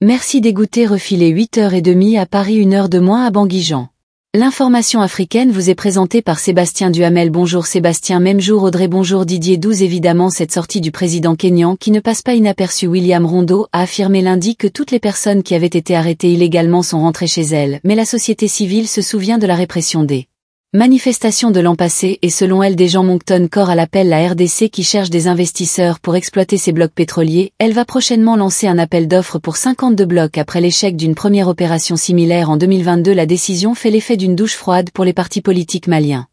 Merci dégoûté refilé 8h30 à Paris, 1 heure de moins à Bangui-Jean. L'information africaine vous est présentée par Sébastien Duhamel. Bonjour Sébastien, même jour Audrey, bonjour Didier. 12 Évidemment, cette sortie du président kényan qui ne passe pas inaperçue. William Ruto a affirmé lundi que toutes les personnes qui avaient été arrêtées illégalement sont rentrées chez elles, mais la société civile se souvient de la répression des manifestations de l'an passé et selon elle des gens Moncton corps à l'appel la RDC qui cherche des investisseurs pour exploiter ses blocs pétroliers. Elle va prochainement lancer un appel d'offres pour 52 blocs après l'échec d'une première opération similaire en 2022. La décision fait l'effet d'une douche froide pour les partis politiques maliens.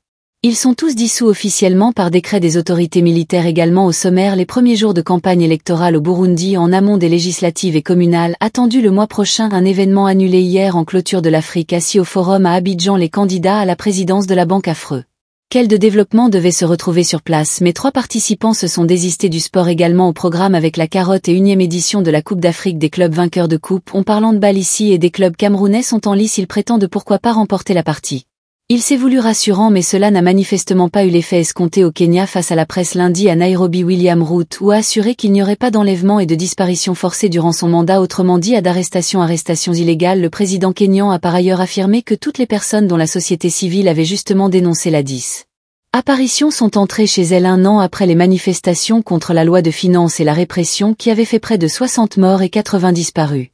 Ils sont tous dissous officiellement par décret des autorités militaires. Également au sommaire, les premiers jours de campagne électorale au Burundi en amont des législatives et communales. Attendu le mois prochain, un événement annulé hier en clôture de l'Afrique assis au forum à Abidjan. Les candidats à la présidence de la Banque Afreux. Quel de développement devait se retrouver sur place, mais 3 participants se sont désistés du sport. Également au programme avec la carotte et 1e édition de la Coupe d'Afrique des clubs vainqueurs de coupe. On parlant de balle ici et des clubs camerounais sont en lice. Ils prétendent pourquoi pas remporter la partie. Il s'est voulu rassurant mais cela n'a manifestement pas eu l'effet escompté au Kenya. Face à la presse lundi à Nairobi, William Ruto a assuré qu'il n'y aurait pas d'enlèvement et de disparition forcée durant son mandat, autrement dit à d'arrestations illégales. Le président kényan a par ailleurs affirmé que toutes les personnes dont la société civile avait justement dénoncé la disparition sont entrées chez elle 1 an après les manifestations contre la loi de finances et la répression qui avait fait près de 60 morts et 80 disparus.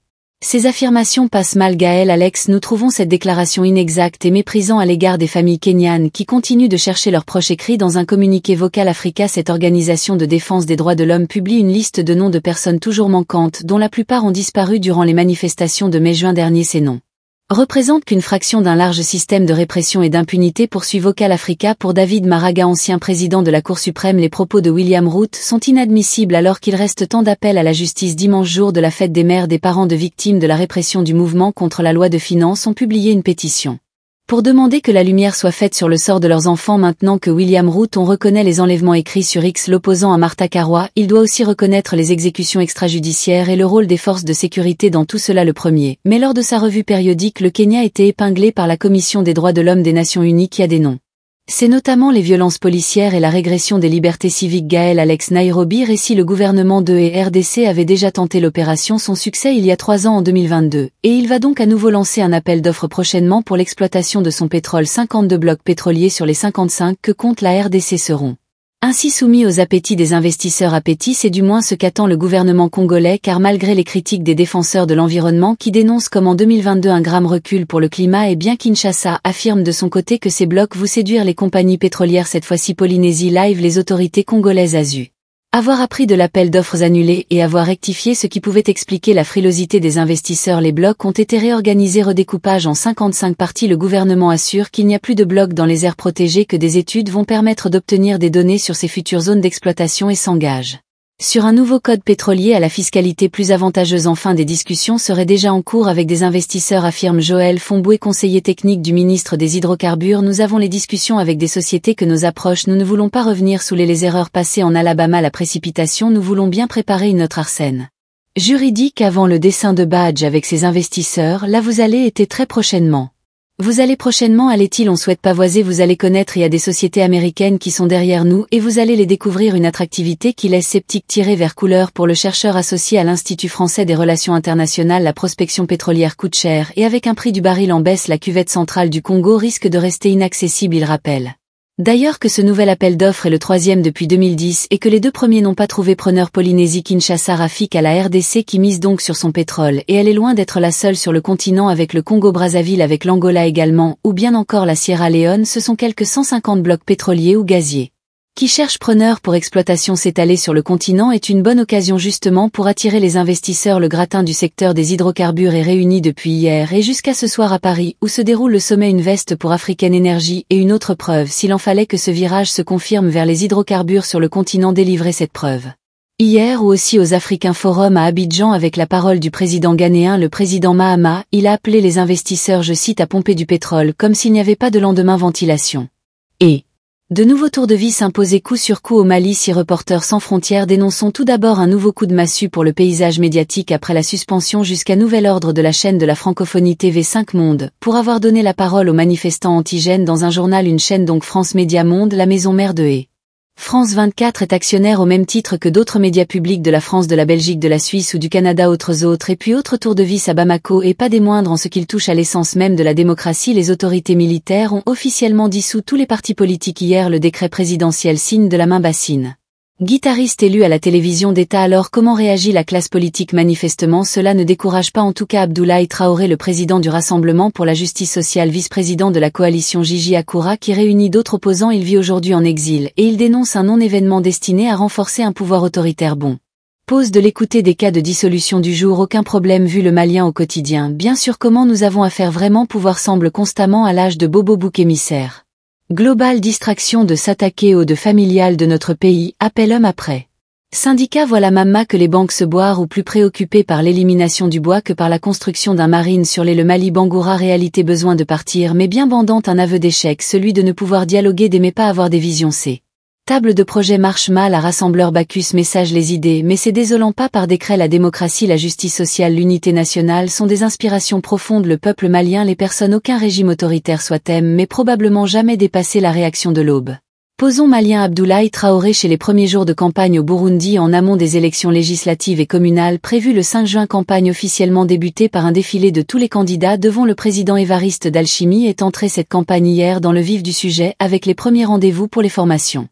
Ces affirmations passent mal. Gaël Alex, nous trouvons cette déclaration inexacte et méprisant à l'égard des familles kenyanes qui continuent de chercher leurs proches. Écrit dans un communiqué vocal Africa, cette organisation de défense des droits de l'homme publie une liste de noms de personnes toujours manquantes dont la plupart ont disparu durant les manifestations de mai-juin dernier. Ces noms représentent qu'une fraction d'un large système de répression et d'impunité, poursuit Vocal Africa. Pour David Maraga, ancien président de la Cour suprême, les propos de William Ruto sont inadmissibles alors qu'il reste tant d'appels à la justice. Dimanche, jour de la fête des mères, des parents de victimes de la répression du mouvement contre la loi de finances ont publié une pétition pour demander que la lumière soit faite sur le sort de leurs enfants. Maintenant que William Ruto reconnaît les enlèvements, écrits sur X l'opposant à Martha Karua, il doit aussi reconnaître les exécutions extrajudiciaires et le rôle des forces de sécurité dans tout cela. Le premier, mais lors de sa revue périodique, le Kenya a été épinglé par la Commission des droits de l'homme des Nations Unies qui a des noms. C'est notamment les violences policières et la régression des libertés civiques. Gaël Alex, Nairobi, récit. Le gouvernement de RDC avait déjà tenté l'opération son succès il y a 3 ans en 2022, et il va donc à nouveau lancer un appel d'offres prochainement pour l'exploitation de son pétrole. 52 blocs pétroliers sur les 55 que compte la RDC seront ainsi soumis aux appétits des investisseurs. Appétit, c'est du moins ce qu'attend le gouvernement congolais, car malgré les critiques des défenseurs de l'environnement qui dénoncent comme en 2022 un gramme recul pour le climat, et bien Kinshasa affirme de son côté que ces blocs vont séduire les compagnies pétrolières. Cette fois-ci Polynésie Live, les autorités congolaises avoir appris de l'appel d'offres annulé et avoir rectifié ce qui pouvait expliquer la frilosité des investisseurs. Les blocs ont été réorganisés, redécoupage en 55 parties. Le gouvernement assure qu'il n'y a plus de blocs dans les aires protégées, que des études vont permettre d'obtenir des données sur ces futures zones d'exploitation et s'engage sur un nouveau code pétrolier à la fiscalité plus avantageuse. Enfin, des discussions seraient déjà en cours avec des investisseurs, affirme Joël Fomboué, conseiller technique du ministre des Hydrocarbures. Nous avons les discussions avec des sociétés que nos approches. Nous ne voulons pas revenir sous les erreurs passées en Alabama, la précipitation. Nous voulons bien préparer notre arsène juridique avant le dessin de badge avec ces investisseurs. Là vous allez être très prochainement. Vous allez prochainement, allait-il, on souhaite pavoiser, vous allez connaître, il y a des sociétés américaines qui sont derrière nous et vous allez les découvrir, une attractivité qui laisse sceptique tirer vers couleur. Pour le chercheur associé à l'Institut français des relations internationales, la prospection pétrolière coûte cher et avec un prix du baril en baisse, la cuvette centrale du Congo risque de rester inaccessible. Il rappelle d'ailleurs que ce nouvel appel d'offres est le 3e depuis 2010 et que les 2 premiers n'ont pas trouvé preneur. Polynésie Kinshasa, Rafik à la RDC qui mise donc sur son pétrole, et elle est loin d'être la seule sur le continent, avec le Congo-Brazzaville, avec l'Angola également, ou bien encore la Sierra Leone. Ce sont quelques 150 blocs pétroliers ou gaziers qui cherchent preneur pour exploitation. S'étaler sur le continent est une bonne occasion justement pour attirer les investisseurs. Le gratin du secteur des hydrocarbures est réuni depuis hier et jusqu'à ce soir à Paris, où se déroule le sommet Invest pour African Energy, et une autre preuve, s'il en fallait, que ce virage se confirme vers les hydrocarbures sur le continent. Délivrer cette preuve hier ou aussi aux Africains Forum à Abidjan, avec la parole du président ghanéen, le président Mahama. Il a appelé les investisseurs, je cite, à pomper du pétrole comme s'il n'y avait pas de lendemain. Ventilation et de nouveaux tours de vis imposés coup sur coup au Mali. Si Reporters sans frontières, dénonçons tout d'abord un nouveau coup de massue pour le paysage médiatique après la suspension jusqu'à nouvel ordre de la chaîne de la francophonie TV5 Monde, pour avoir donné la parole aux manifestants antigènes dans un journal, une chaîne donc France Média Monde, la maison mère de France 24 est actionnaire au même titre que d'autres médias publics de la France, de la Belgique, de la Suisse ou du Canada, autres, et puis autre tour de vis à Bamako, et pas des moindres en ce qu'il touche à l'essence même de la démocratie. Les autorités militaires ont officiellement dissous tous les partis politiques hier, le décret présidentiel signe de la main bassine. Guitariste élu à la télévision d'État, alors comment réagit la classe politique? Manifestement cela ne décourage pas en tout cas Abdoulaye Traoré, le président du Rassemblement pour la justice sociale, vice-président de la coalition Gigi Akoura qui réunit d'autres opposants. Il vit aujourd'hui en exil et il dénonce un non-événement destiné à renforcer un pouvoir autoritaire. Bon. Pose de l'écouter des cas de dissolution du jour, aucun problème vu le malien au quotidien. Bien sûr, comment nous avons affaire vraiment, pouvoir semble constamment à l'âge de Bobo bouc émissaire. Globale distraction de s'attaquer aux deux familiales de notre pays, appel homme après. Syndicat, voilà mamma que les banques se boirent ou plus préoccupés par l'élimination du bois que par la construction d'un marine sur les le Mali Bangoura. Réalité, besoin de partir mais bien bandante, un aveu d'échec, celui de ne pouvoir dialoguer, d'aimer pas avoir des visions. C'est table de projet marche mal à rassembleur Bacchus, message les idées, mais c'est désolant. Pas par décret, la démocratie, la justice sociale, l'unité nationale sont des inspirations profondes. Le peuple malien, les personnes, aucun régime autoritaire soit aime, mais probablement jamais dépassé la réaction de l'aube. Posons malien. Abdoulaye Traoré chez les premiers jours de campagne au Burundi en amont des élections législatives et communales prévues le 5 juin. Campagne officiellement débutée par un défilé de tous les candidats devant le président Évariste Ndayishimiye. Est entrée cette campagne hier dans le vif du sujet avec les premiers rendez-vous pour les formations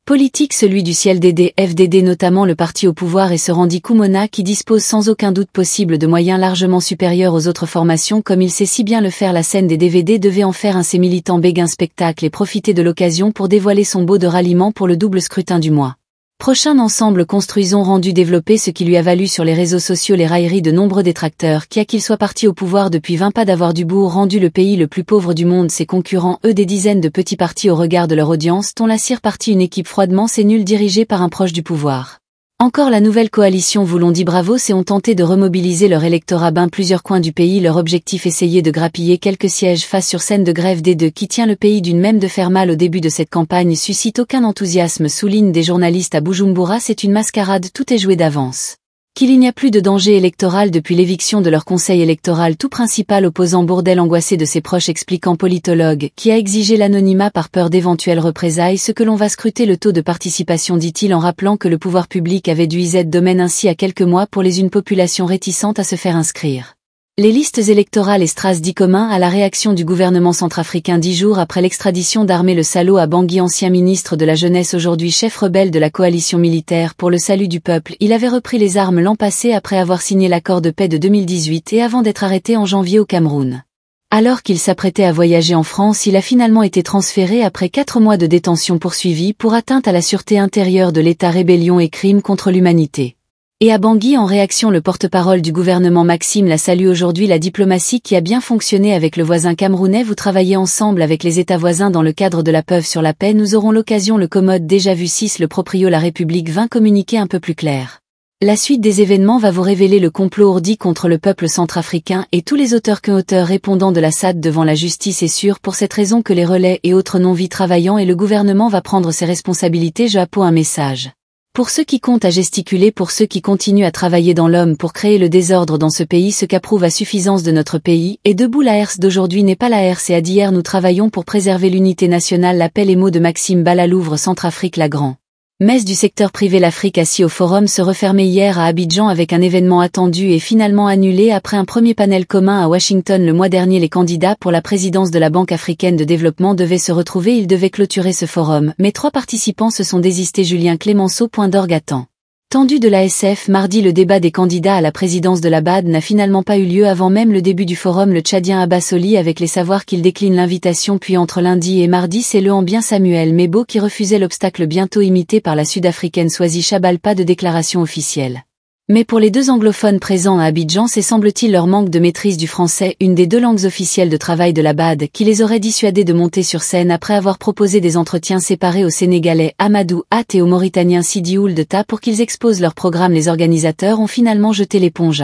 politique, celui du CNDD-FDD notamment, le parti au pouvoir, et se rendit Koumona qui dispose sans aucun doute possible de moyens largement supérieurs aux autres formations comme il sait si bien le faire. La scène des DVD devait en faire un ses militants béguins spectacle et profiter de l'occasion pour dévoiler son beau de ralliement pour le double scrutin du mois prochain. Ensemble construisons rendu développé, ce qui lui a valu sur les réseaux sociaux les railleries de nombreux détracteurs qui, à qu'il soit parti au pouvoir depuis 20 pas d'avoir du bourg, rendu le pays le plus pauvre du monde. Ses concurrents, eux, des dizaines de petits partis au regard de leur audience, dont la cire parti une équipe froidement c'est nul dirigée par un proche du pouvoir. Encore la nouvelle coalition voulons dit bravo, c'est ont tenté de remobiliser leur électorat plusieurs coins du pays. Leur objectif, essayer de grappiller quelques sièges face sur scène de grève des deux qui tient le pays d'une même. De faire mal au début de cette campagne suscite aucun enthousiasme, soulignent des journalistes à Bujumbura. C'est une mascarade, tout est joué d'avance. Qu'il n'y a plus de danger électoral depuis l'éviction de leur conseil électoral, tout principal opposant. Bourdel angoissé de ses proches, expliquant politologue, qui a exigé l'anonymat par peur d'éventuelles représailles. Ce que l'on va scruter le taux de participation, dit-il, en rappelant que le pouvoir public avait dû y domaine ainsi à quelques mois pour une population réticente à se faire inscrire. Les listes électorales et Stras dit commun à la réaction du gouvernement centrafricain 10 jours après l'extradition d'Armé le Salaud à Bangui, ancien ministre de la Jeunesse, aujourd'hui chef rebelle de la coalition militaire pour le salut du peuple. Il avait repris les armes l'an passé après avoir signé l'accord de paix de 2018 et avant d'être arrêté en janvier au Cameroun. Alors qu'il s'apprêtait à voyager en France, il a finalement été transféré après 4 mois de détention poursuivi pour atteinte à la sûreté intérieure de l'État, rébellion et crime contre l'humanité. Et à Bangui, en réaction, le porte-parole du gouvernement Maxime la salue aujourd'hui. La diplomatie qui a bien fonctionné avec le voisin camerounais. Vous travaillez ensemble avec les États voisins dans le cadre de la PEV sur la paix. Nous aurons l'occasion, le commode déjà vu 6, le proprio La République vint communiquer un peu plus clair. La suite des événements va vous révéler le complot ourdi contre le peuple centrafricain et tous les auteurs répondant de la SAD devant la justice. Est sûr pour cette raison que les relais et autres non-vie travaillant et le gouvernement va prendre ses responsabilités. Je appuie un message. Pour ceux qui comptent à gesticuler, pour ceux qui continuent à travailler dans l'homme pour créer le désordre dans ce pays, ce qu'approuve à suffisance de notre pays, et debout. La herse d'aujourd'hui n'est pas la herse et d'hier. Nous travaillons pour préserver l'unité nationale. L'appel et mots de Maxime Balalouvre, Centrafrique. La grand messe du secteur privé. L'Afrique assis au forum se refermait hier à Abidjan avec un événement attendu et finalement annulé après un premier panel commun à Washington le mois dernier. Les candidats pour la présidence de la Banque africaine de développement devaient se retrouver, ils devaient clôturer ce forum, mais 3 participants se sont désistés. Julien Clémenceau. Attend. Tendu de l'ASF, mardi, le débat des candidats à la présidence de la BAD n'a finalement pas eu lieu avant même le début du forum. Le Tchadien Abassoli avec les savoirs qu'il décline l'invitation, puis entre lundi et mardi c'est le ambiant Samuel Mebo qui refusait l'obstacle, bientôt imité par la sud-africaine Swazi Chabal. Pas de déclaration officielle. Mais pour les 2 anglophones présents à Abidjan, c'est semble-t-il leur manque de maîtrise du français, une des 2 langues officielles de travail de la BAD, qui les aurait dissuadés de monter sur scène après avoir proposé des entretiens séparés aux Sénégalais Amadou Hat et aux Mauritaniens Sidi Ould Ta pour qu'ils exposent leur programme. Les organisateurs ont finalement jeté l'éponge.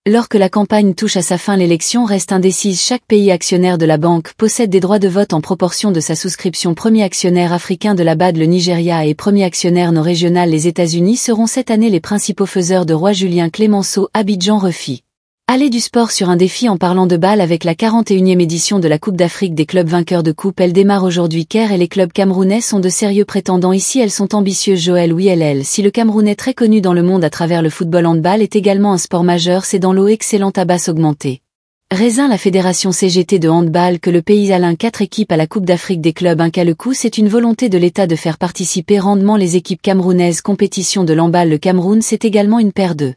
Alors que la campagne touche à sa fin, l'élection reste indécise. Chaque pays actionnaire de la banque possède des droits de vote en proportion de sa souscription. Premier actionnaire africain de la BAD, le Nigeria, et premier actionnaire non régional, les États-Unis, seront cette année les principaux faiseurs de roi. Julien Clémenceau. Abidjan refit Allez du sport sur un défi en parlant de balle avec la 41e édition de la Coupe d'Afrique des clubs vainqueurs de coupe. Elle démarre aujourd'hui. Caire et les clubs camerounais sont de sérieux prétendants ici. Elles sont ambitieuses. Joël WLL. Si le Camerounais très connu dans le monde à travers le football handball est également un sport majeur, c'est dans l'eau excellente à basse augmentée. Raisin. La fédération CGT de handball que le pays align 4 équipes à la Coupe d'Afrique des clubs. Un cas le coup, c'est une volonté de l'État de faire participer rendement les équipes camerounaises. Compétition de l'handball. Le Cameroun, c'est également une paire de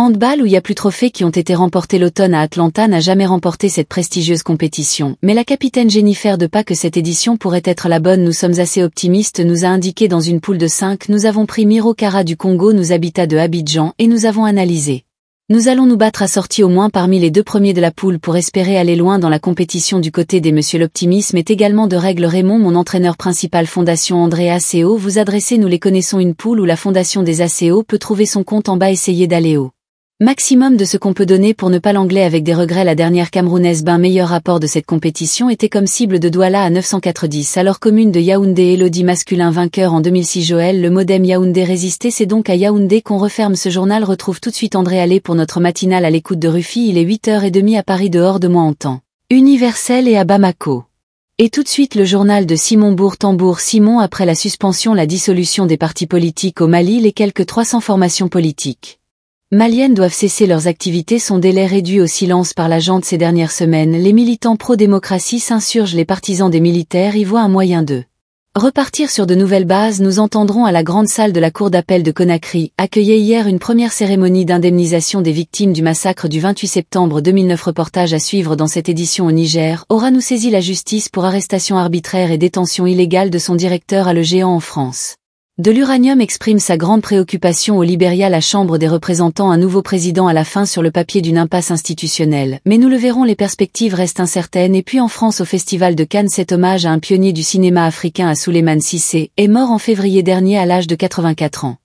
handball où il y a plus trophées qui ont été remportés l'automne à Atlanta n'a jamais remporté cette prestigieuse compétition, mais la capitaine Jennifer de pas que cette édition pourrait être la bonne. Nous sommes assez optimistes, nous a indiqué dans une poule de 5. Nous avons pris Miro Kara du Congo, nous Habitat de Abidjan et nous avons analysé. Nous allons nous battre assortis au moins parmi les 2 premiers de la poule pour espérer aller loin dans la compétition. Du côté des Monsieur l'optimisme est également de règle. Raymond, mon entraîneur principal. Fondation André ACO, vous adressez, nous les connaissons, une poule où la fondation des ACO peut trouver son compte en bas. Essayez d'aller au maximum de ce qu'on peut donner pour ne pas l'anglais avec des regrets. La dernière camerounaise meilleur rapport de cette compétition était comme cible de Douala à 990. Alors commune de Yaoundé. Elodie masculin vainqueur en 2006. Joël, le modem Yaoundé résisté. C'est donc à Yaoundé qu'on referme ce journal. Retrouve tout de suite André Allé pour notre matinale à l'écoute de Rufy. Il est 8h30 à Paris, dehors de moi en temps universel et à Bamako. Et tout de suite le journal de Simon Bourg-Tambour. Simon, après la suspension, la dissolution des partis politiques au Mali, les quelques 300 formations politiques maliennes doivent cesser leurs activités. Son délai réduit au silence par la junte ces dernières semaines. Les militants pro-démocratie s'insurgent. Les partisans des militaires y voient un moyen de repartir sur de nouvelles bases. Nous entendrons à la grande salle de la cour d'appel de Conakry, accueillait hier une première cérémonie d'indemnisation des victimes du massacre du 28 septembre 2009. Reportage à suivre dans cette édition. Au Niger, aura-nous saisi la justice pour arrestation arbitraire et détention illégale de son directeur à Le Géant en France. De l'uranium exprime sa grande préoccupation. Au Libéria, la Chambre des représentants, un nouveau président à la fin sur le papier d'une impasse institutionnelle. Mais nous le verrons, les perspectives restent incertaines. Et puis en France, au Festival de Cannes, cet hommage à un pionnier du cinéma africain, à Souleymane Cissé, est mort en février dernier à l'âge de 84 ans.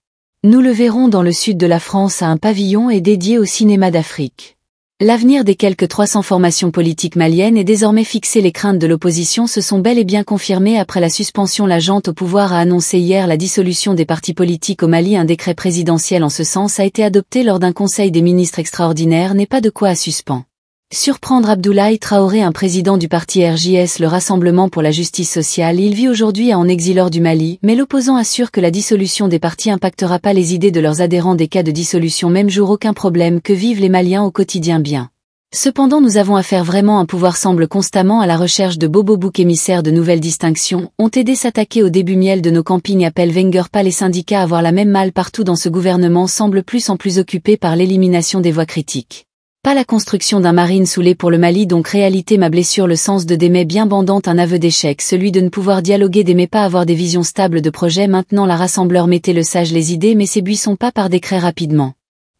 Nous le verrons dans le sud de la France, à un pavillon est dédié au cinéma d'Afrique. L'avenir des quelques 300 formations politiques maliennes est désormais fixé. Les craintes de l'opposition se sont bel et bien confirmées après la suspension. La junte au pouvoir a annoncé hier la dissolution des partis politiques au Mali. Un décret présidentiel en ce sens a été adopté lors d'un conseil des ministres extraordinaire. N'est pas de quoi à suspendre. Surprendre Abdoulaye Traoré, un président du parti RJS, le Rassemblement pour la justice sociale. Il vit aujourd'hui en exil hors du Mali, mais l'opposant assure que la dissolution des partis impactera pas les idées de leurs adhérents. Des cas de dissolution même jour, aucun problème, que vivent les Maliens au quotidien bien. Cependant, nous avons affaire vraiment. Un pouvoir semble constamment à la recherche de bobos boucs émissaires. De nouvelles distinctions ont aidé s'attaquer au début miel de nos campagnes. Appelle Wenger. Pas les syndicats à avoir la même mal partout dans ce gouvernement, semble plus en plus occupé par l'élimination des voix critiques. Pas la construction d'un marine saoulé pour le Mali. Donc réalité, ma blessure, le sens de Démé bien bandante, un aveu d'échec, celui de ne pouvoir dialoguer, d'aimer pas avoir des visions stables de projet. Maintenant la rassembleur, mettez le sage les idées, mais ces buissons pas par décret rapidement.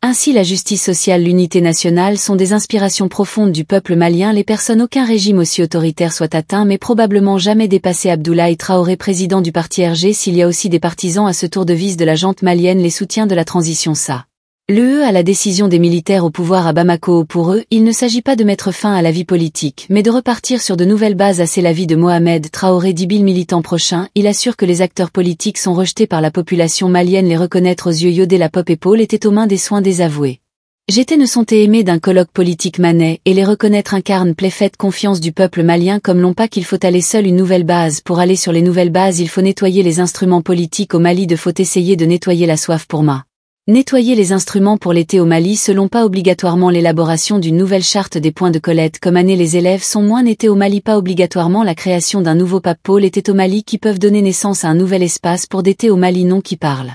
Ainsi la justice sociale, l'unité nationale sont des inspirations profondes du peuple malien. Les personnes, aucun régime aussi autoritaire soit atteint, mais probablement jamais dépassé. Abdoulaye Traoré, président du parti RG. S'il y a aussi des partisans à ce tour de vis de la junte malienne, les soutiens de la transition, ça. À la décision des militaires au pouvoir à Bamako. Pour eux, il ne s'agit pas de mettre fin à la vie politique, mais de repartir sur de nouvelles bases. C'est l'avis de Mohamed Traoré, dit Bill, militant prochain. Il assure que les acteurs politiques sont rejetés par la population malienne. Les reconnaître aux yeux, Yodé la pop épaule, était aux mains des soins désavoués. J'étais ne sont aimés d'un colloque politique manais, et les reconnaître incarne faite confiance du peuple malien comme l'ont pas qu'il faut aller seul une nouvelle base. Pour aller sur les nouvelles bases, il faut nettoyer les instruments politiques au Mali. Faut essayer de nettoyer la soif pour nettoyer les instruments pour l'été au Mali, selon pas obligatoirement l'élaboration d'une nouvelle charte des points de collecte. Comme année, les élèves sont moins nettés au Mali, pas obligatoirement la création d'un nouveau pape Paul était au Mali qui peuvent donner naissance à un nouvel espace pour d'été au Mali. Non qui parle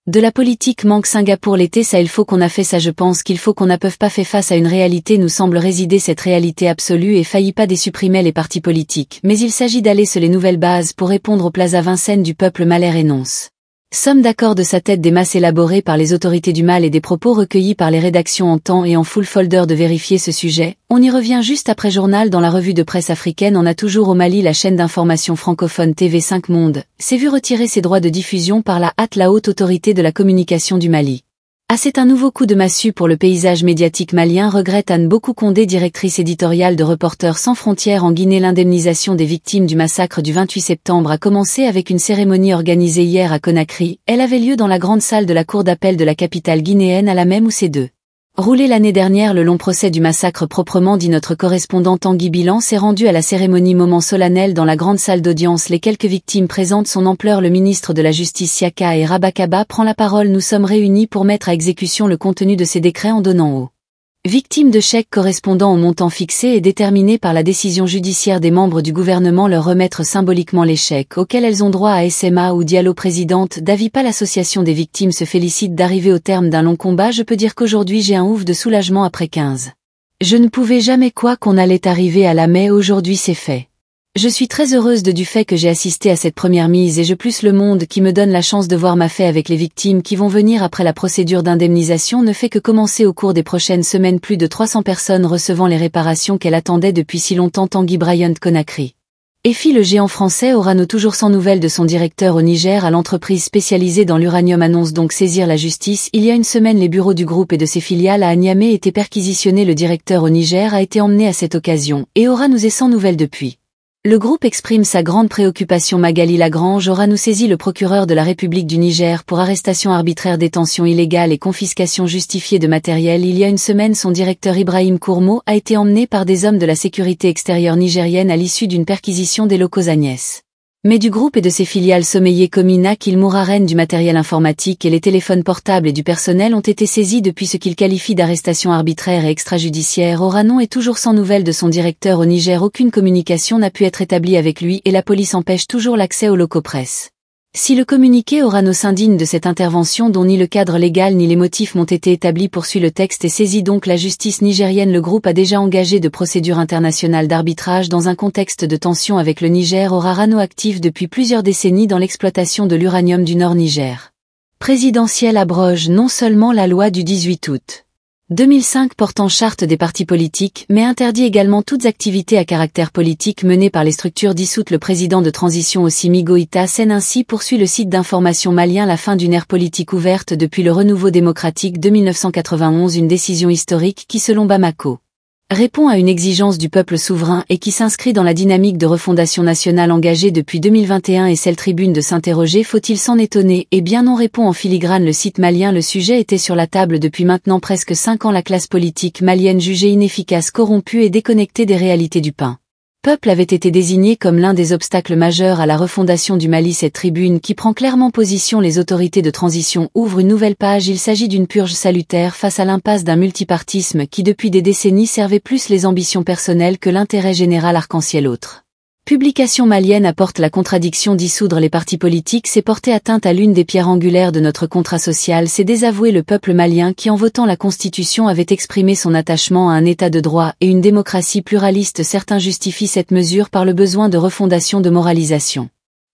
de la politique manque Singapour l'été, ça il faut qu'on a fait ça. Je pense qu'il faut qu'on a peuvent pas fait face à une réalité nous semble résider cette réalité absolue et faillit pas désupprimer les partis politiques, mais il s'agit d'aller sur les nouvelles bases pour répondre aux Plaza Vincennes du peuple malais. Énonce. Sommes d'accord de sa tête des masses élaborées par les autorités du mal et des propos recueillis par les rédactions en temps et en full folder de vérifier ce sujet. On y revient juste après journal dans la revue de presse africaine. On a toujours au Mali la chaîne d'information francophone TV5 Monde s'est vu retirer ses droits de diffusion par la haute autorité de la communication du Mali. C'est un nouveau coup de massue pour le paysage médiatique malien, regrette Anne Bokou Condé, directrice éditoriale de Reporters sans frontières en Guinée. L'indemnisation des victimes du massacre du 28 septembre a commencé avec une cérémonie organisée hier à Conakry. Elle avait lieu dans la grande salle de la cour d'appel de la capitale guinéenne, à la même où ces deux Roulé l'année dernière, le long procès du massacre proprement dit, notre correspondant Tanguy Bilan s'est rendu à la cérémonie moment solennel dans la grande salle d'audience. Les quelques victimes présentent son ampleur. Le ministre de la Justice Siaka et Rabakaba prend la parole. Nous sommes réunis pour mettre à exécution le contenu de ces décrets en donnant aux victimes de chèques correspondant au montant fixé et déterminé par la décision judiciaire des membres du gouvernement leur remettre symboliquement les chèques auxquels elles ont droit à SMA ou Diallo. Présidente d'Avipa, l'association des victimes se félicite d'arriver au terme d'un long combat. Je peux dire qu'aujourd'hui j'ai un ouf de soulagement après 15. Je ne pouvais jamais croire qu'on allait arriver à la mais aujourd'hui c'est fait. Je suis très heureuse du fait que j'ai assisté à cette première mise et je plus le monde qui me donne la chance de voir ma fait avec les victimes qui vont venir après. La procédure d'indemnisation ne fait que commencer au cours des prochaines semaines. Plus de 300 personnes recevant les réparations qu'elle attendait depuis si longtemps. Tanguy Bryant Conakry. EFI, le géant français Orano, toujours sans nouvelles de son directeur au Niger. À l'entreprise spécialisée dans l'uranium annonce donc saisir la justice. Il y a une semaine, les bureaux du groupe et de ses filiales à Niamey étaient perquisitionnés. Le directeur au Niger a été emmené à cette occasion et Orano est sans nouvelles depuis. Le groupe exprime sa grande préoccupation. Magali Lagrange. Orano saisit le procureur de la République du Niger pour arrestation arbitraire, détention illégale et confiscation justifiée de matériel. Il y a une semaine, son directeur Ibrahim Kourmo a été emmené par des hommes de la sécurité extérieure nigérienne à l'issue d'une perquisition des locaux Agnès. Mais du groupe et de ses filiales Sommeillé Comina Kilmouraren. Du matériel informatique et les téléphones portables et du personnel ont été saisis depuis ce qu'il qualifie d'arrestation arbitraire et extrajudiciaire. Orano est toujours sans nouvelles de son directeur au Niger. Aucune communication n'a pu être établie avec lui et la police empêche toujours l'accès aux locaux presse. Si le communiqué Orano s'indigne de cette intervention dont ni le cadre légal ni les motifs n'ont été établis, poursuit le texte et saisit donc la justice nigérienne. Le groupe a déjà engagé de procédures internationales d'arbitrage dans un contexte de tension avec le Niger. Orano actif depuis plusieurs décennies dans l'exploitation de l'uranium du Nord Niger. Présidentielle abroge non seulement la loi du 18 août 2005 portant charte des partis politiques, mais interdit également toutes activités à caractère politique menées par les structures dissoutes. Le président de transition Assimi Goïta Sène ainsi poursuit le site d'information malien. La fin d'une ère politique ouverte depuis le renouveau démocratique de 1991, une décision historique qui, selon Bamako, répond à une exigence du peuple souverain et qui s'inscrit dans la dynamique de refondation nationale engagée depuis 2021. Et celle tribune de s'interroger, faut-il s'en étonner? Eh bien non, répond en filigrane le site malien. Le sujet était sur la table depuis maintenant presque 5 ans. La classe politique malienne, jugée inefficace, corrompue et déconnectée des réalités du peuple, avait été désignée comme l'un des obstacles majeurs à la refondation du Mali. Cette tribune, qui prend clairement position les autorités de transition, ouvre une nouvelle page. Il s'agit d'une purge salutaire face à l'impasse d'un multipartisme qui depuis des décennies servait plus les ambitions personnelles que l'intérêt général. Arc-en-ciel. Autre publication malienne apporte la contradiction. Dissoudre les partis politiques, c'est porter atteinte à l'une des pierres angulaires de notre contrat social, c'est désavouer le peuple malien qui, en votant la Constitution, avait exprimé son attachement à un État de droit et une démocratie pluraliste. Certains justifient cette mesure par le besoin de refondation, de moralisation.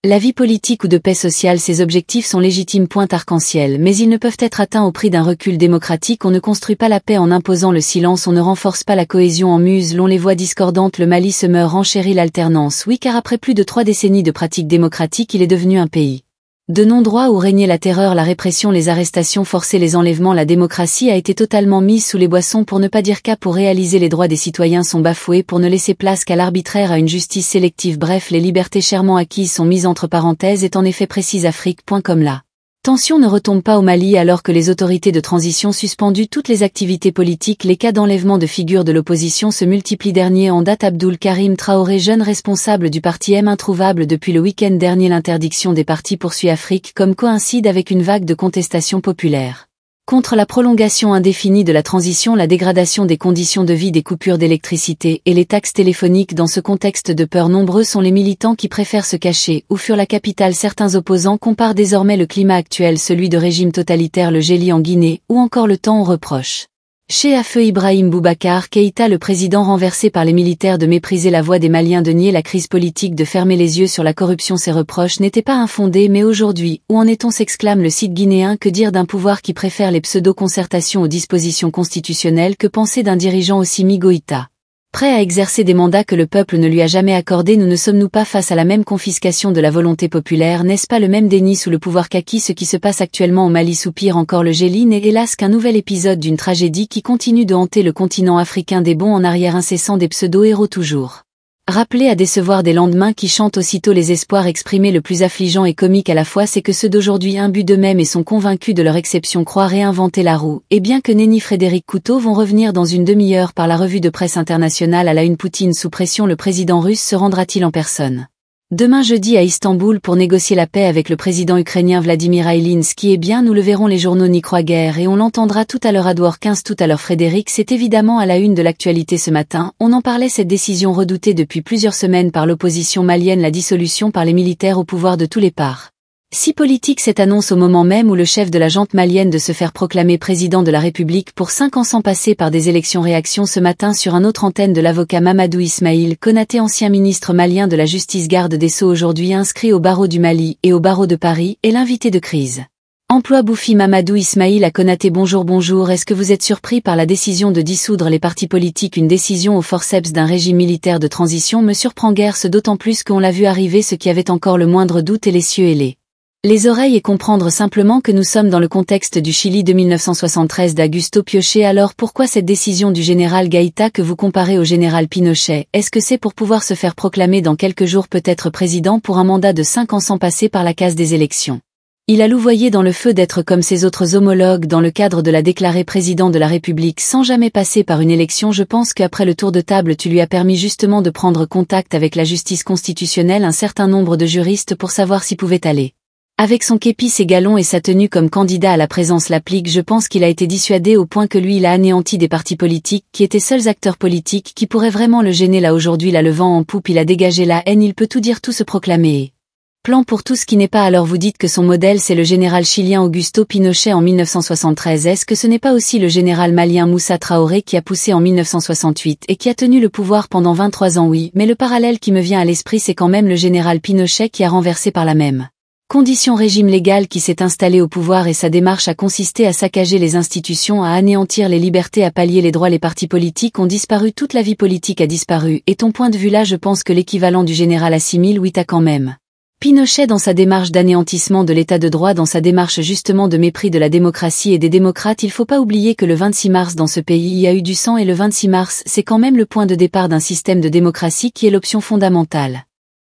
La vie politique ou de paix sociale, ces objectifs sont légitimes. Arc-en-ciel, mais ils ne peuvent être atteints au prix d'un recul démocratique. On ne construit pas la paix en imposant le silence, on ne renforce pas la cohésion en muselant les voix discordantes. Le Mali se meurt, renchérit l'alternance. Oui, car après plus de 3 décennies de pratiques démocratiques, il est devenu un pays de non-droit où régnait la terreur, la répression, les arrestations forcées, les enlèvements. La démocratie a été totalement mise sous les boissons, pour ne pas dire qu'à pour réaliser les droits des citoyens sont bafoués, pour ne laisser place qu'à l'arbitraire, à une justice sélective. Bref, les libertés chèrement acquises sont mises entre parenthèses, est en effet précise Afrique.com. La tension ne retombe pas au Mali alors que les autorités de transition suspendues toutes les activités politiques. Les cas d'enlèvement de figures de l'opposition se multiplient. Dernier en date, Abdoul Karim Traoré, jeune responsable du parti M, introuvable depuis le week-end dernier. L'interdiction des partis poursuit Afrique.com coïncide avec une vague de contestation populaire contre la prolongation indéfinie de la transition, la dégradation des conditions de vie, des coupures d'électricité et les taxes téléphoniques. Dans ce contexte de peur, nombreux sont les militants qui préfèrent se cacher ou fuir la capitale. Certains opposants comparent désormais le climat actuel, celui de régime totalitaire, le gélie en Guinée, ou encore le temps. On reproche chez Feu Ibrahim Boubacar Keïta, le président renversé par les militaires, de mépriser la voix des Maliens, de nier la crise politique, de fermer les yeux sur la corruption. Ces reproches n'étaient pas infondés, mais aujourd'hui, où en est-on, s'exclame le site guinéen. Que dire d'un pouvoir qui préfère les pseudo-concertations aux dispositions constitutionnelles? Que penser d'un dirigeant Assimi Goïta, prêt à exercer des mandats que le peuple ne lui a jamais accordés? Ne sommes-nous pas face à la même confiscation de la volonté populaire? N'est-ce pas le même déni sous le pouvoir kaki? Ce qui se passe actuellement au Mali, soupire encore le Gélie, n'est hélas qu'un nouvel épisode d'une tragédie qui continue de hanter le continent africain. Des bonds en arrière incessants, des pseudo-héros toujours Rappeler à décevoir des lendemains qui chantent aussitôt les espoirs exprimés. Le plus affligeant et comique à la fois, c'est que ceux d'aujourd'hui imbus d'eux-mêmes et sont convaincus de leur exception croient réinventer la roue, et bien que Nenni Frédéric Couteau vont revenir dans une demi-heure par la revue de presse internationale à la une. Poutine sous pression. Le président russe se rendra-t-il en personne demain jeudi à Istanbul pour négocier la paix avec le président ukrainien Vladimir Zelensky? Eh bien, nous le verrons, les journaux n'y croient guère et on l'entendra tout à l'heure. AdWorld 15 tout à l'heure. Frédéric, c'est évidemment à la une de l'actualité ce matin. On en parlait, cette décision redoutée depuis plusieurs semaines par l'opposition malienne, la dissolution par les militaires au pouvoir de tous les parts. Si politique cette annonce au moment même où le chef de la junte malienne de se faire proclamer président de la République pour 5 ans sans passer par des élections. Réaction ce matin sur un autre antenne de l'avocat Mamadou Ismaïl Konaté, ancien ministre malien de la Justice, garde des Sceaux, aujourd'hui inscrit au barreau du Mali et au barreau de Paris, est l'invité de crise. Emploi bouffi. Mamadou Ismaïl à Konaté. Bonjour. Est-ce que vous êtes surpris par la décision de dissoudre les partis politiques? Une décision au forceps d'un régime militaire de transition me surprend guère, ce d'autant plus qu'on l'a vu arriver, ce qui avait encore le moindre doute, et les cieux et les oreilles, et comprendre simplement que nous sommes dans le contexte du Chili de 1973 d'Augusto Pinochet. Alors pourquoi cette décision du général Gaïta que vous comparez au général Pinochet? Est-ce que c'est pour pouvoir se faire proclamer dans quelques jours peut-être président pour un mandat de 5 ans sans passer par la case des élections? Il a louvoyé dans le feu d'être comme ses autres homologues dans le cadre de la déclarée président de la République sans jamais passer par une élection. Je pense qu'après le tour de table, tu lui as permis justement de prendre contact avec la justice constitutionnelle, un certain nombre de juristes, pour savoir s'il pouvait aller avec son képi, ses galons et sa tenue comme candidat à la présence. L'applique. Je pense qu'il a été dissuadé au point que lui, il a anéanti des partis politiques qui étaient seuls acteurs politiques qui pourraient vraiment le gêner. Là aujourd'hui, là, le vent en poupe, il a dégagé la haine, il peut tout dire, tout se proclamer. Plan pour tout ce qui n'est pas. Alors vous dites que son modèle c'est le général chilien Augusto Pinochet en 1973. Est-ce que ce n'est pas aussi le général malien Moussa Traoré qui a poussé en 1968 et qui a tenu le pouvoir pendant 23 ans? Oui, mais le parallèle qui me vient à l'esprit, c'est quand même le général Pinochet qui a renversé par la même condition régime légal qui s'est installé au pouvoir, et sa démarche a consisté à saccager les institutions, à anéantir les libertés, à pallier les droits. Les partis politiques ont disparu, toute la vie politique a disparu, et ton point de vue là, je pense que l'équivalent du général assimile. Oui, t'as quand même Pinochet dans sa démarche d'anéantissement de l'état de droit, dans sa démarche justement de mépris de la démocratie et des démocrates. Il faut pas oublier que le 26 mars dans ce pays il y a eu du sang, et le 26 mars c'est quand même le point de départ d'un système de démocratie qui est l'option fondamentale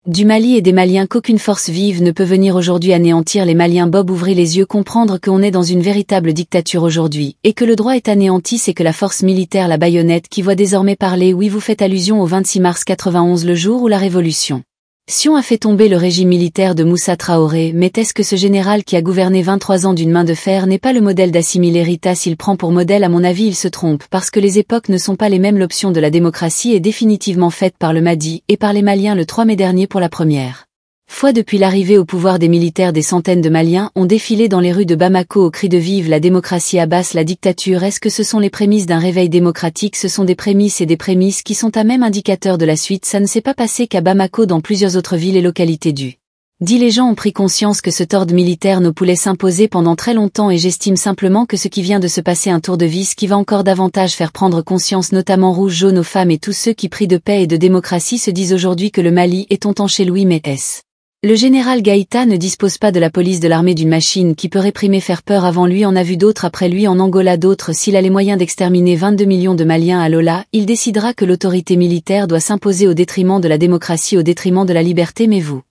du Mali et des Maliens, qu'aucune force vive ne peut venir aujourd'hui anéantir les Maliens. Bob, ouvrez les yeux, comprendre qu'on est dans une véritable dictature aujourd'hui, et que le droit est anéanti, c'est que la force militaire, la baïonnette, qui voit désormais parler. Oui, vous faites allusion au 26 mars 91, le jour où la révolution Sion a fait tomber le régime militaire de Moussa Traoré. Mais est-ce que ce général qui a gouverné 23 ans d'une main de fer n'est pas le modèle d'Assimilé Rita? S'il prend pour modèle, à mon avis il se trompe, parce que les époques ne sont pas les mêmes. L'option de la démocratie est définitivement faite par le Mahdi et par les Maliens le 3 mai dernier. Pour la première fois depuis l'arrivée au pouvoir des militaires, des centaines de Maliens ont défilé dans les rues de Bamako au cri de vive la démocratie, abasse la dictature. Est-ce que ce sont les prémices d'un réveil démocratique? Ce sont des prémices, et des prémices qui sont à même indicateur de la suite. Ça ne s'est pas passé qu'à Bamako, dans plusieurs autres villes et localités les gens ont pris conscience que ce tordre militaire ne pouvait s'imposer pendant très longtemps, et j'estime simplement que ce qui vient de se passer un tour de vis qui va encore davantage faire prendre conscience, notamment rouge, jaune, aux femmes et tous ceux qui prient de paix et de démocratie se disent aujourd'hui que le Mali est ton temps chez Louis. Mais le général Gaïta ne dispose pas de la police de l'armée, d'une machine qui peut réprimer, faire peur. Avant lui on a vu d'autres, après lui en Angola d'autres. S'il a les moyens d'exterminer 22 millions de Maliens à Lola, il décidera que l'autorité militaire doit s'imposer au détriment de la démocratie, au détriment de la liberté. Mais vous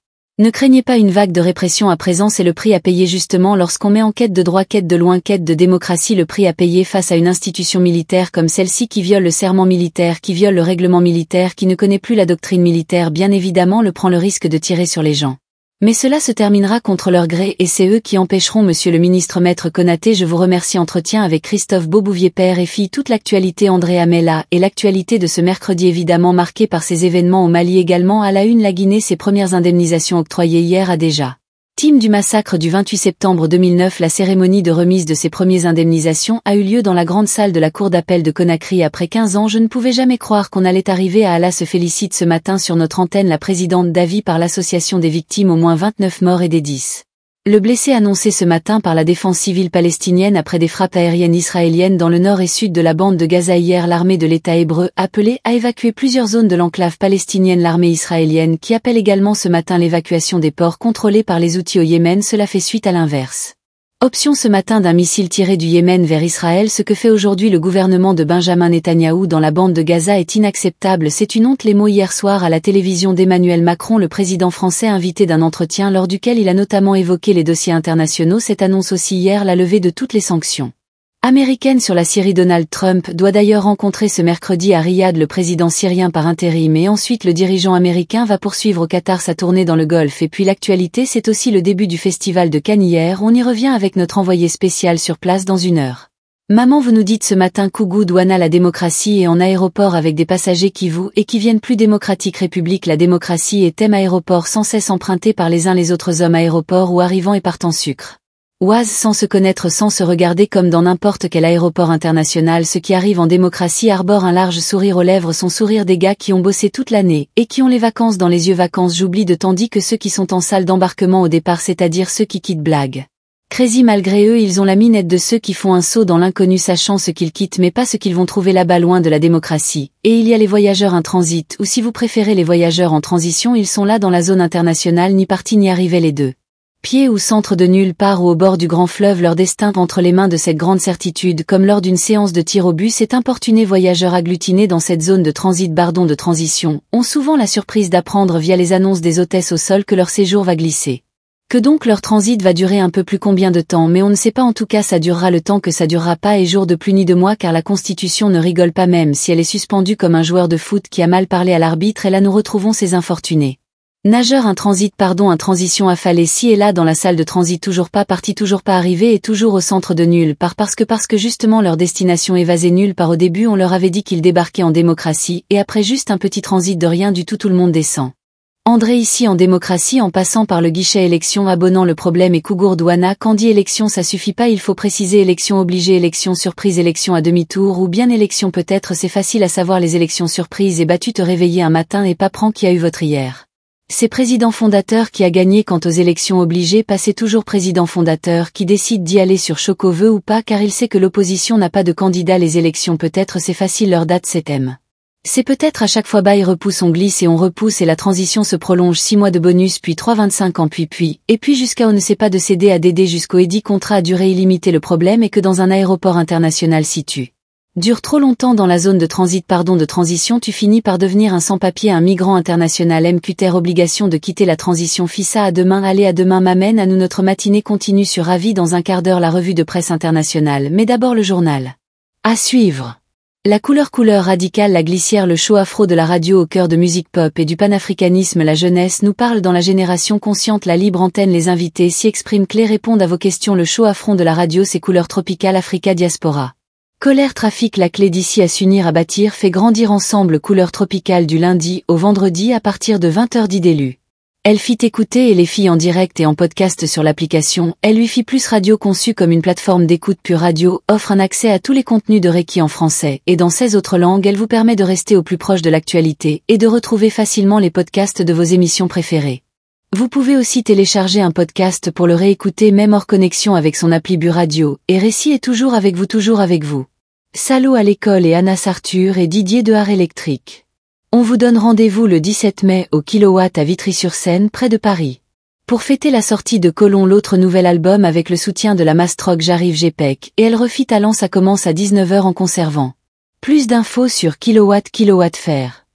ne craignez pas une vague de répression à présent? C'est le prix à payer justement lorsqu'on met en quête de droit, quête de loin, quête de démocratie. Le prix à payer face à une institution militaire comme celle-ci qui viole le serment militaire, qui viole le règlement militaire, qui ne connaît plus la doctrine militaire. Bien évidemment le prend le risque de tirer sur les gens. Mais cela se terminera contre leur gré, et c'est eux qui empêcheront. Monsieur le ministre Maître Konaté, je vous remercie. Entretien avec Christophe Beaubouvier, père et fille. Toute l'actualité André Amela, et l'actualité de ce mercredi évidemment marquée par ces événements au Mali. Également à la une, la Guinée, ses premières indemnisations octroyées hier à déjà Victime du massacre du 28 septembre 2009, la cérémonie de remise de ses premières indemnisations a eu lieu dans la grande salle de la cour d'appel de Conakry. Après 15 ans, je ne pouvais jamais croire qu'on allait arriver à Allah, se félicite ce matin sur notre antenne la présidente d'Avis par l'association des victimes. Au moins 29 morts et des 10 le blessé annoncé ce matin par la défense civile palestinienne après des frappes aériennes israéliennes dans le nord et sud de la bande de Gaza. Hier, l'armée de l'État hébreu appelée à évacuer plusieurs zones de l'enclave palestinienne. L'armée israélienne qui appelle également ce matin l'évacuation des ports contrôlés par les Houthis au Yémen. Cela fait suite à l'inverse Option ce matin d'un missile tiré du Yémen vers Israël. Ce que fait aujourd'hui le gouvernement de Benjamin Netanyahou dans la bande de Gaza est inacceptable. C'est une honte. Les mots hier soir à la télévision d'Emmanuel Macron, le président français invité d'un entretien lors duquel il a notamment évoqué les dossiers internationaux. Cette annonce aussi hier la levée de toutes les sanctions américaine sur la Syrie. Donald Trump doit d'ailleurs rencontrer ce mercredi à Riyad le président syrien par intérim et ensuite le dirigeant américain va poursuivre au Qatar sa tournée dans le Golfe. Et puis l'actualité, c'est aussi le début du festival de Cannes hier. On y revient avec notre envoyé spécial sur place dans une heure. Maman, vous nous dites ce matin Kougou douana la démocratie et en aéroport avec des passagers qui vous et qui viennent plus démocratique République. La démocratie et thème aéroport sans cesse emprunté par les uns les autres hommes aéroport ou arrivant et partant sucre. Oise sans se connaître, sans se regarder comme dans n'importe quel aéroport international. Ce qui arrive en démocratie arbore un large sourire aux lèvres, son sourire des gars qui ont bossé toute l'année et qui ont les vacances dans les yeux. Vacances j'oublie de tandis que ceux qui sont en salle d'embarquement au départ, c'est-à-dire ceux qui quittent blague. Crazy malgré eux, ils ont la minette de ceux qui font un saut dans l'inconnu sachant ce qu'ils quittent mais pas ce qu'ils vont trouver là-bas loin de la démocratie. Et il y a les voyageurs en transit ou si vous préférez les voyageurs en transition, ils sont là dans la zone internationale, ni partis ni arrivés les deux. Pieds ou centre de nulle part ou au bord du grand fleuve, leur destin entre les mains de cette grande certitude, comme lors d'une séance de tir au but. Ces importunés voyageurs agglutinés dans cette zone de de transition, ont souvent la surprise d'apprendre via les annonces des hôtesses au sol que leur séjour va glisser. Que donc leur transit va durer un peu plus combien de temps, mais on ne sait pas, en tout cas ça durera le temps que ça durera pas et jour de plus ni de mois car la Constitution ne rigole pas même si elle est suspendue comme un joueur de foot qui a mal parlé à l'arbitre et là nous retrouvons ces infortunés. Nageurs un transition affalé ci et là dans la salle de transit, toujours pas parti, toujours pas arrivé et toujours au centre de nulle part parce que justement leur destination évasée nulle part. Au début on leur avait dit qu'ils débarquaient en démocratie et après juste un petit transit de rien du tout le monde descend. André ici en démocratie en passant par le guichet élection abonnant. Le problème est Kougour douana, quand dit élection ça suffit pas, il faut préciser élection obligée, élection surprise, élection à demi-tour ou bien élection peut-être. C'est facile à savoir les élections surprises et battu te réveiller un matin et pas prend qui a eu votre hier. C'est président fondateur qui a gagné. Quant aux élections obligées, passez toujours président fondateur qui décide d'y aller sur Choco veut ou pas car il sait que l'opposition n'a pas de candidat. Les élections peut-être c'est facile, leur date c'est M. C'est peut-être à chaque fois bail repousse, on glisse et on repousse et la transition se prolonge 6 mois de bonus puis 25 ans puis jusqu'à on ne sait pas de céder à DD jusqu'au édit contrat à durée illimitée. Le problème est que dans un aéroport international si tu dure trop longtemps dans la zone de transition, tu finis par devenir un sans-papier, un migrant international. MQTR obligation de quitter la transition. FISA à demain, allez à demain m'amène à nous. Notre matinée continue sur Ravi dans un quart d'heure, la revue de presse internationale, mais d'abord le journal. À suivre. La couleur radicale, la glissière, le show afro de la radio au cœur de musique pop et du panafricanisme. La jeunesse nous parle dans la génération consciente, la libre antenne, les invités s'y expriment, clés répondent à vos questions. Le show afro de la radio, c'est couleurs tropicales, Africa Diaspora. Colère, trafic, la clé d'ici à s'unir, à bâtir, fait grandir ensemble. Couleur tropicale du lundi au vendredi à partir de 20h. d'Idélu. Elle fit écouter et les filles en direct et en podcast sur l'application. Elle lui fit plus radio, conçue comme une plateforme d'écoute pure radio, offre un accès à tous les contenus de Reiki en français et dans 16 autres langues. Elle vous permet de rester au plus proche de l'actualité et de retrouver facilement les podcasts de vos émissions préférées. Vous pouvez aussi télécharger un podcast pour le réécouter même hors connexion avec son appli Bu Radio, et Récit est toujours avec vous. Salo à l'école et Anas Arthur et Didier de Art Électrique. On vous donne rendez-vous le 17 mai au Kilowatt à Vitry-sur-Seine près de Paris. Pour fêter la sortie de Colomb, l'autre nouvel album avec le soutien de la Mastrock J'arrive GPEC et elle refit talent, ça commence à 19h en conservant. Plus d'infos sur Kilowatt Faire.